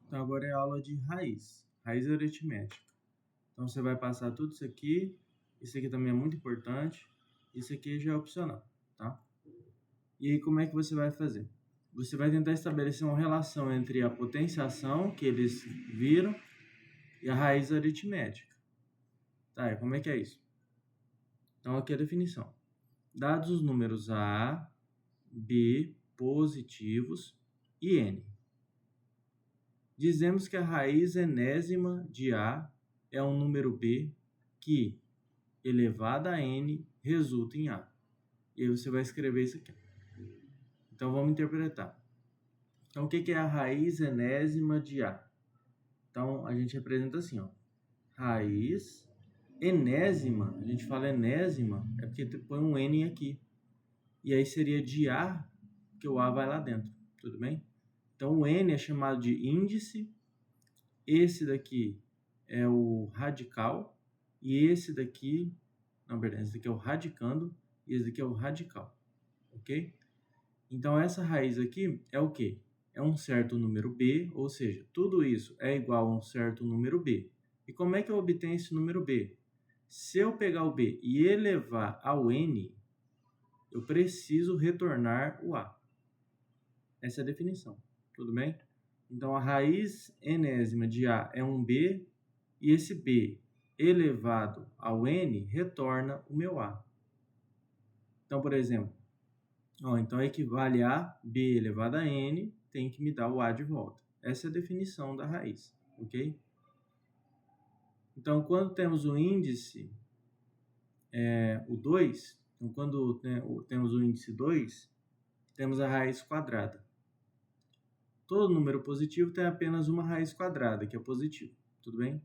Então, agora é a aula de raiz aritmética. Então, você vai passar tudo isso aqui também é muito importante, isso aqui já é opcional, tá? E aí, como é que você vai fazer? Você vai tentar estabelecer uma relação entre a potenciação que eles viram e a raiz aritmética. Tá, e como é que é isso? Então, aqui é a definição. Dados os números A, B, positivos e N. Dizemos que a raiz enésima de A é um número B que, elevado a N, resulta em A. E aí você vai escrever isso aqui. Então, vamos interpretar. Então, o que é a raiz enésima de A? Então, a gente representa assim, ó. Raiz enésima, a gente fala enésima, é porque põe um N aqui. E aí seria de A, que o A vai lá dentro, tudo bem? Então, o N é chamado de índice, esse daqui é o radical, e esse daqui, não, verdade, esse daqui é o radicando, e esse daqui é o radical, ok? Então, essa raiz aqui é o quê? É um certo número B, ou seja, tudo isso é igual a um certo número B. E como é que eu obtenho esse número B? Se eu pegar o B e elevar ao N, eu preciso retornar o A. Essa é a definição, tudo bem? Então, a raiz enésima de A é um B, e esse B elevado ao N retorna o meu A. Então, por exemplo, então equivale a B elevado a N, tem que me dar o A de volta. Essa é a definição da raiz, ok? Então, quando temos o índice, o 2, então quando temos o índice 2, temos a raiz quadrada. Todo número positivo tem apenas uma raiz quadrada, que é positivo, tudo bem?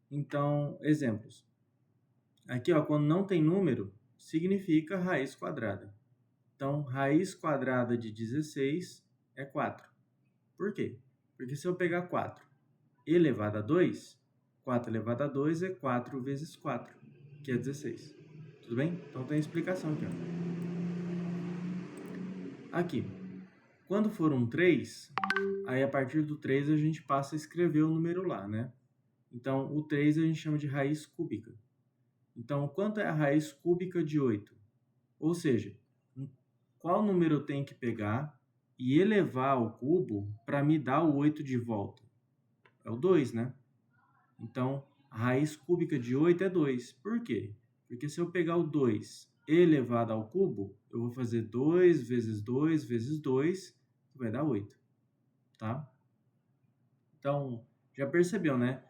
Então, exemplos. Aqui, quando não tem número, significa raiz quadrada. Então, raiz quadrada de 16 é 4. Por quê? Porque se eu pegar 4 elevado a 2, 4 elevado a 2 é 4 vezes 4, que é 16. Tudo bem? Então, tem explicação aqui. Aqui, quando for um 3, aí a partir do 3 a gente passa a escrever o número lá, né? Então, o 3 a gente chama de raiz cúbica. Então, quanto é a raiz cúbica de 8? Ou seja, qual número eu tenho que pegar e elevar ao cubo para me dar o 8 de volta? É o 2, né? Então, a raiz cúbica de 8 é 2. Por quê? Porque se eu pegar o 2 elevado ao cubo, eu vou fazer 2 vezes 2 vezes 2, que vai dar 8. Tá? Então, já percebeu, né?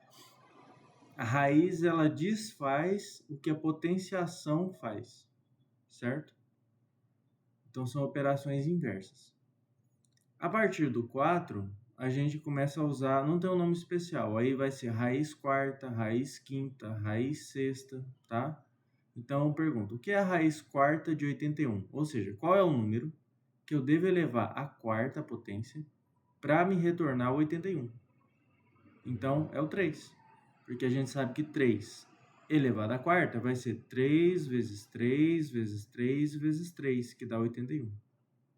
A raiz, ela desfaz o que a potenciação faz, certo? Então, são operações inversas. A partir do 4, a gente começa a usar, não tem um nome especial, aí vai ser raiz quarta, raiz quinta, raiz sexta, tá? Então, eu pergunto, o que é a raiz quarta de 81? Ou seja, qual é o número que eu devo elevar à quarta potência para me retornar o 81? Então, é o 3, porque a gente sabe que 3 elevado à quarta vai ser 3 vezes 3 vezes 3 vezes 3, que dá 81,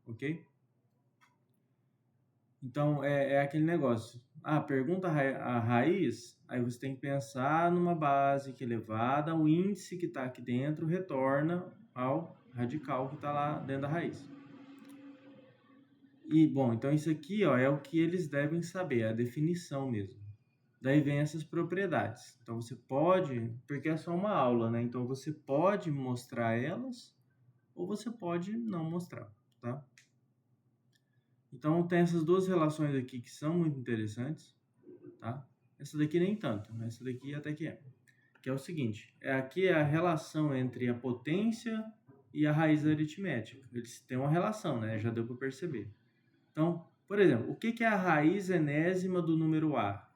ok? Então, é aquele negócio. Pergunta a raiz, aí você tem que pensar numa base que elevada ao índice que está aqui dentro retorna ao radical que está lá dentro da raiz. E, bom, então isso aqui é o que eles devem saber, é a definição mesmo. Daí vem essas propriedades. Então, você pode, porque é só uma aula, né? Então, você pode mostrar elas ou você pode não mostrar, tá? Então, tem essas duas relações aqui que são muito interessantes, tá? Essa daqui nem tanto, essa daqui até que é. Que é o seguinte, aqui é a relação entre a potência e a raiz aritmética. Eles têm uma relação, né? Já deu para perceber. Então, por exemplo, o que é a raiz enésima do número A?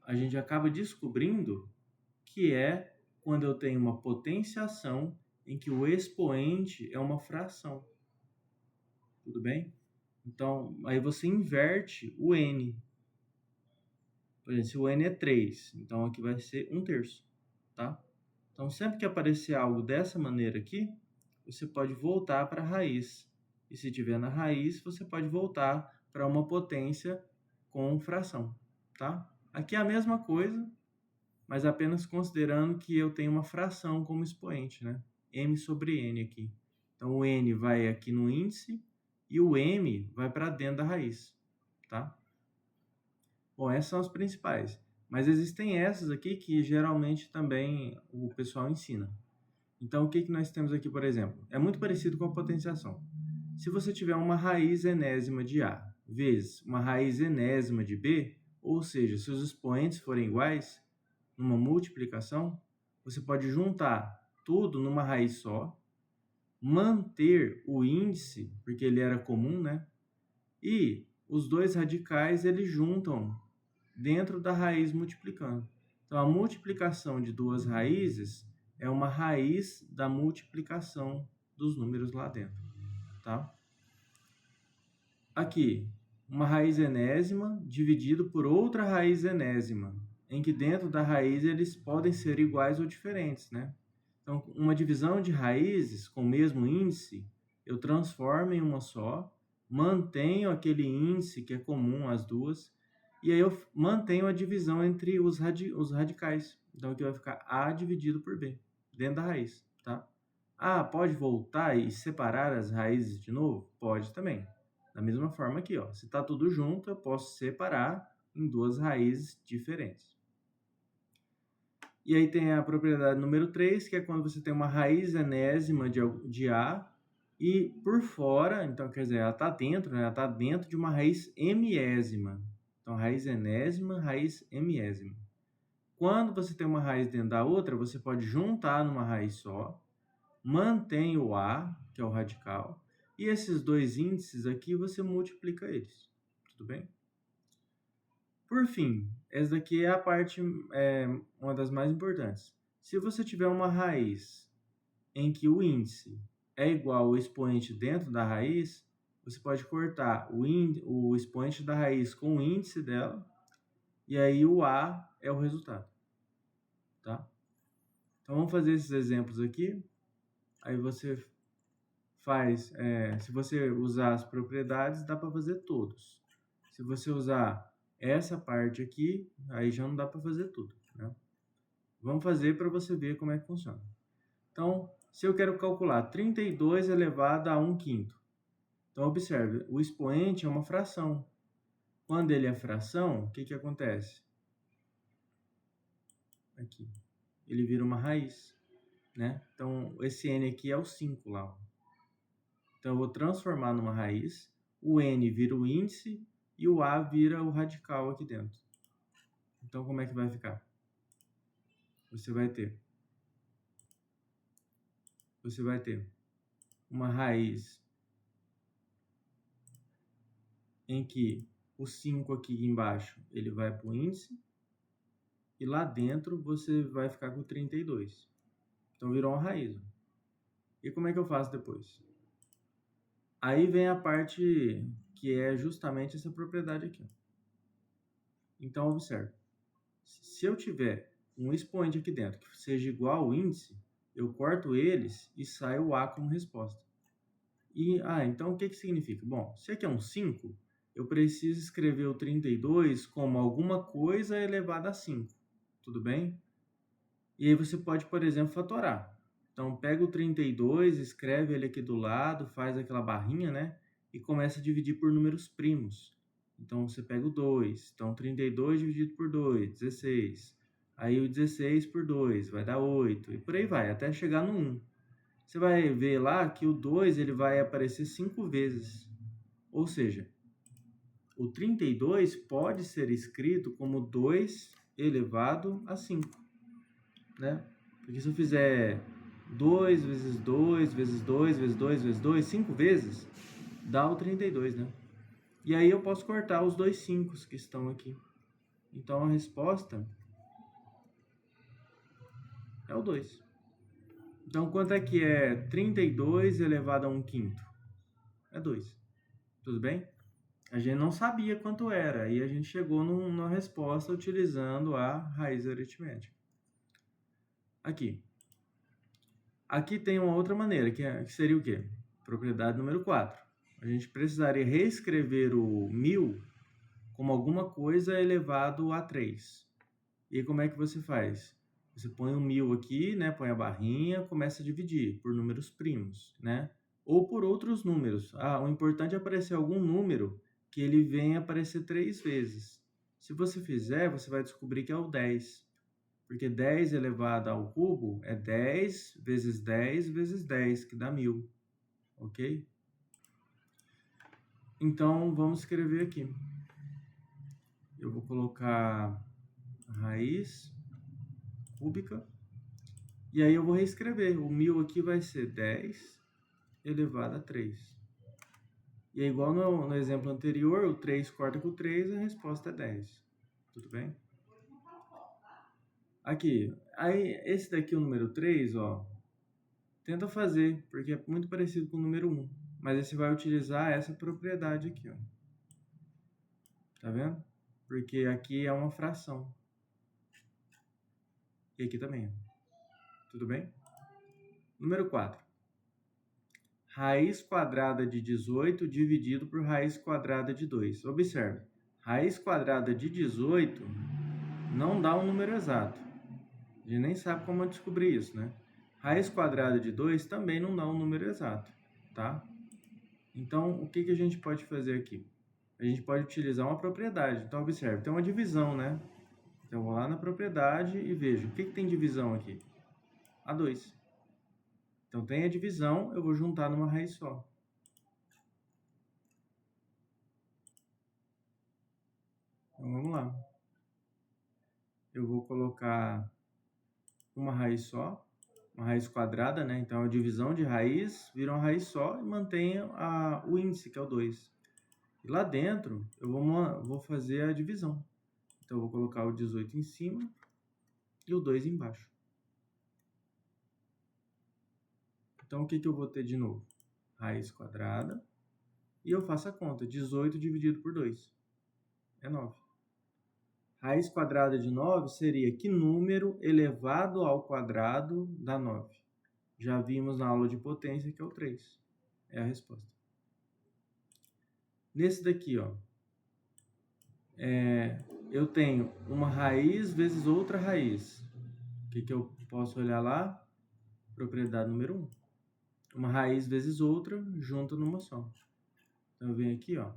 A gente acaba descobrindo que é quando eu tenho uma potenciação em que o expoente é uma fração. Tudo bem? Então, aí você inverte o n. Por exemplo, se o n é 3, então aqui vai ser 1/3, tá? Então, sempre que aparecer algo dessa maneira aqui, você pode voltar para a raiz. E se tiver na raiz, você pode voltar para uma potência com fração, tá? Aqui é a mesma coisa, mas apenas considerando que eu tenho uma fração como expoente, né? M sobre N aqui. Então, o N vai aqui no índice e o M vai para dentro da raiz, tá? Bom, essas são as principais. Mas existem essas aqui que geralmente também o pessoal ensina. Então, o que nós temos aqui, por exemplo? É muito parecido com a potenciação. Se você tiver uma raiz enésima de A vezes uma raiz enésima de B, ou seja, se os expoentes forem iguais, numa multiplicação, você pode juntar tudo numa raiz só, manter o índice, porque ele era comum, né? E os dois radicais, eles juntam dentro da raiz multiplicando. Então, a multiplicação de duas raízes é uma raiz da multiplicação dos números lá dentro, tá? Aqui, uma raiz enésima dividido por outra raiz enésima, em que dentro da raiz eles podem ser iguais ou diferentes, né? Então, uma divisão de raízes com o mesmo índice, eu transformo em uma só, mantenho aquele índice que é comum às duas, e aí eu mantenho a divisão entre os radicais. Então, aqui vai ficar A dividido por B, dentro da raiz, tá? Ah, pode voltar e separar as raízes de novo? Pode também. Da mesma forma aqui, ó, se está tudo junto, eu posso separar em duas raízes diferentes. E aí tem a propriedade número 3, que é quando você tem uma raiz enésima de A e por fora, então quer dizer, ela está dentro, né? Ela está dentro de uma raiz emiésima. Então, raiz enésima, raiz emiésima. Quando você tem uma raiz dentro da outra, você pode juntar numa raiz só, mantém o A, que é o radical, e esses dois índices aqui, você multiplica eles. Tudo bem? Por fim, essa daqui é a parte, uma das mais importantes. Se você tiver uma raiz em que o índice é igual ao expoente dentro da raiz, você pode cortar o expoente da raiz com o índice dela, e aí o A é o resultado. Tá? Então, vamos fazer esses exemplos aqui. Aí você faz, se você usar as propriedades, dá para fazer todos. Se você usar essa parte aqui, aí já não dá para fazer tudo, né? Vamos fazer para você ver como é que funciona. Então, se eu quero calcular 32 elevado a 1/5. Então, observe, o expoente é uma fração. Quando ele é fração, o que acontece? Aqui, ele vira uma raiz, né? Então, esse n aqui é o 5 lá, ó. Então, eu vou transformar numa raiz, o n vira o índice e o a vira o radical aqui dentro. Então, como é que vai ficar? Você vai ter uma raiz em que o 5 aqui embaixo ele vai para o índice e lá dentro você vai ficar com 32. Então, virou uma raiz. E como é que eu faço depois? Aí vem a parte que é justamente essa propriedade aqui. Então, observe. Se eu tiver um expoente aqui dentro que seja igual ao índice, eu corto eles e sai o A como resposta. E, então o que significa? Bom, se aqui é um 5, eu preciso escrever o 32 como alguma coisa elevada a 5. Tudo bem? E aí você pode, por exemplo, fatorar. Então, pega o 32, escreve ele aqui do lado, faz aquela barrinha, né? E começa a dividir por números primos. Então, você pega o 2. Então, 32 dividido por 2, 16. Aí, o 16 por 2 vai dar 8. E por aí vai, até chegar no 1. Você vai ver lá que o 2 ele vai aparecer 5 vezes. Ou seja, o 32 pode ser escrito como 2 elevado a 5. Né? Porque se eu fizer 2 vezes 2 vezes 2 vezes 2 vezes 2, 5 vezes, dá o 32, né? E aí eu posso cortar os dois 5 que estão aqui. Então a resposta é o 2. Então quanto é que é 32 elevado a 1/5? É 2. Tudo bem? A gente não sabia quanto era, e a gente chegou numa resposta utilizando a raiz aritmética. Aqui tem uma outra maneira, que seria o quê? Propriedade número 4. a gente precisaria reescrever o 1000 como alguma coisa elevado a 3. E como é que você faz? Você põe o 1000 aqui, né? Põe a barrinha, começa a dividir por números primos, né? Ou por outros números. O importante é aparecer algum número que ele venha aparecer 3 vezes. Se você fizer, você vai descobrir que é o 10. Porque 10 elevado ao cubo é 10 vezes 10 vezes 10, que dá 1000. Ok? Então, vamos escrever aqui. Eu vou colocar raiz cúbica. E aí eu vou reescrever. O 1000 aqui vai ser 10 elevado a 3. E é igual no exemplo anterior, o 3 corta com o 3, a resposta é 10. Tudo bem? Aqui, aí esse daqui, o número 3, ó, tenta fazer, porque é muito parecido com o número 1. Mas aí você vai utilizar essa propriedade aqui, ó. Tá vendo? Porque aqui é uma fração. E aqui também. Tudo bem? Número 4. Raiz quadrada de 18 dividido por raiz quadrada de 2. Observe, raiz quadrada de 18 não dá um número exato. A gente nem sabe como descobrir isso, né? Raiz quadrada de 2 também não dá um número exato, tá? Então, o que a gente pode fazer aqui? A gente pode utilizar uma propriedade. Então, observe, tem uma divisão, né? Então, eu vou lá na propriedade e vejo. O que tem divisão aqui? A2. Então, tem a divisão, eu vou juntar numa raiz só. Então, vamos lá. Eu vou colocar uma raiz só, uma raiz quadrada, né? Então, a divisão de raiz vira uma raiz só e mantém o índice, que é o 2. E lá dentro, eu vou fazer a divisão. Então, eu vou colocar o 18 em cima e o 2 embaixo. Então, o que eu vou ter de novo? Raiz quadrada. E eu faço a conta. 18 dividido por 2 é 9. Raiz quadrada de 9 seria que número elevado ao quadrado dá 9? Já vimos na aula de potência que é o 3. É a resposta. Nesse daqui, ó, eu tenho uma raiz vezes outra raiz. O que eu posso olhar lá? Propriedade número 1. Uma raiz vezes outra, junta numa só. Então, eu venho aqui, ó.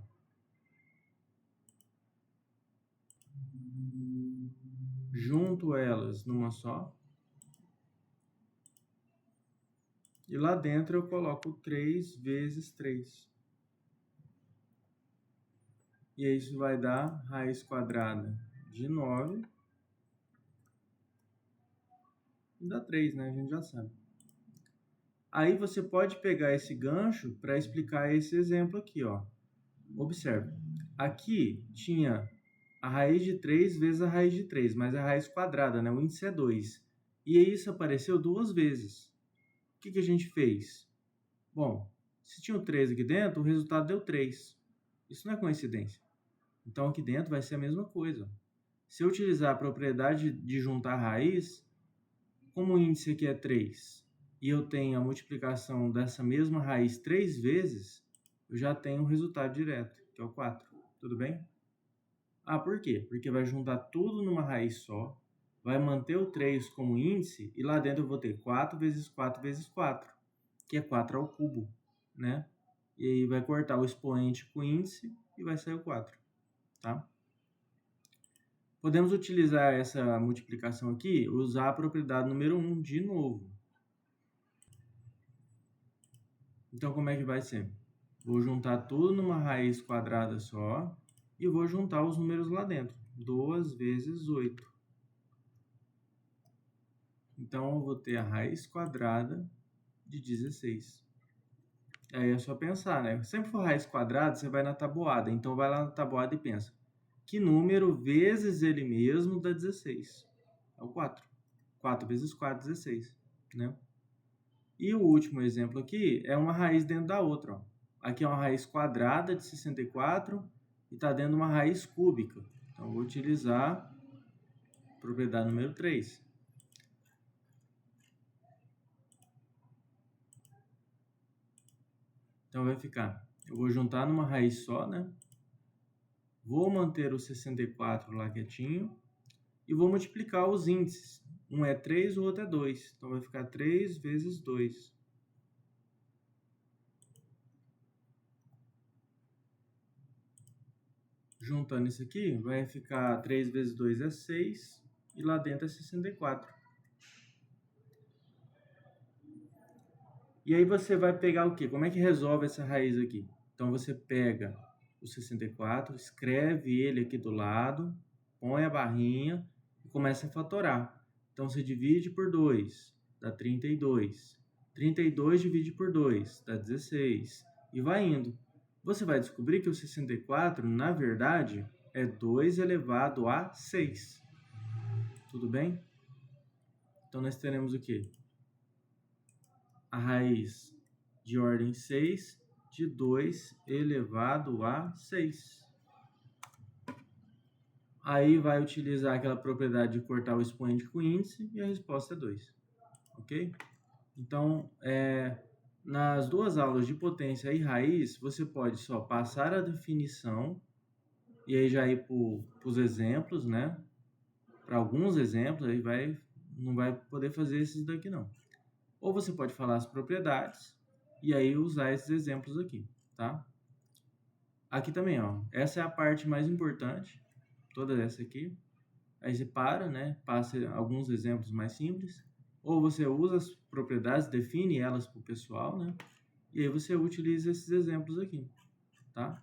Junto elas numa só. E lá dentro eu coloco 3 vezes 3. E aí isso vai dar raiz quadrada de 9. E dá 3, né? A gente já sabe. Aí você pode pegar esse gancho para explicar esse exemplo aqui, ó. Observe. Aqui tinha a raiz de 3 vezes a raiz de 3, mas a raiz quadrada, né? O índice é 2. E isso apareceu 2 vezes. O que a gente fez? Bom, se tinha o 3 aqui dentro, o resultado deu 3. Isso não é coincidência. Então, aqui dentro vai ser a mesma coisa. Se eu utilizar a propriedade de juntar raiz, como o índice aqui é 3, e eu tenho a multiplicação dessa mesma raiz 3 vezes, eu já tenho um resultado direto, que é o 4. Tudo bem? Por quê? Porque vai juntar tudo numa raiz só, vai manter o 3 como índice, e lá dentro eu vou ter 4 vezes 4 vezes 4, que é 4 ao cubo, né? E aí vai cortar o expoente com o índice e vai sair o 4, tá? Podemos utilizar essa multiplicação aqui, usar a propriedade número 1 de novo. Então, como é que vai ser? Vou juntar tudo numa raiz quadrada só e vou juntar os números lá dentro. 2 vezes 8. Então, eu vou ter a raiz quadrada de 16. Aí é só pensar, né? Sempre for raiz quadrada, você vai na tabuada. Então, vai lá na tabuada e pensa. Que número vezes ele mesmo dá 16? É o 4. 4 vezes 4, 16, né? E o último exemplo aqui é uma raiz dentro da outra, ó. Aqui é uma raiz quadrada de 64 e está dentro de uma raiz cúbica. Então, eu vou utilizar a propriedade número 3. Então, vai ficar Eu vou juntar numa raiz só, né? Vou manter o 64 lá quietinho e vou multiplicar os índices. Um é 3, o outro é 2. Então, vai ficar 3 vezes 2. Juntando isso aqui, vai ficar 3 vezes 2 é 6 e lá dentro é 64. E aí você vai pegar o quê? Como é que resolve essa raiz aqui? Então você pega o 64, escreve ele aqui do lado, põe a barrinha e começa a fatorar. Então você divide por 2, dá 32. 32 divide por 2, dá 16. E vai indo. Você vai descobrir que o 64, na verdade, é 2 elevado a 6. Tudo bem? Então nós teremos o quê? A raiz de ordem 6 de 2 elevado a 6. Aí vai utilizar aquela propriedade de cortar o expoente com o índice e a resposta é 2. Ok? Então, nas duas aulas de potência e raiz, você pode só passar a definição e aí já ir para os exemplos, né? Para alguns exemplos, aí não vai poder fazer esses daqui não. Ou você pode falar as propriedades e aí usar esses exemplos aqui, tá? Aqui também, ó, essa é a parte mais importante, toda essa aqui. Aí você para, né? Passa alguns exemplos mais simples. Ou você usa as propriedades, define elas para o pessoal, né? E aí você utiliza esses exemplos aqui, tá?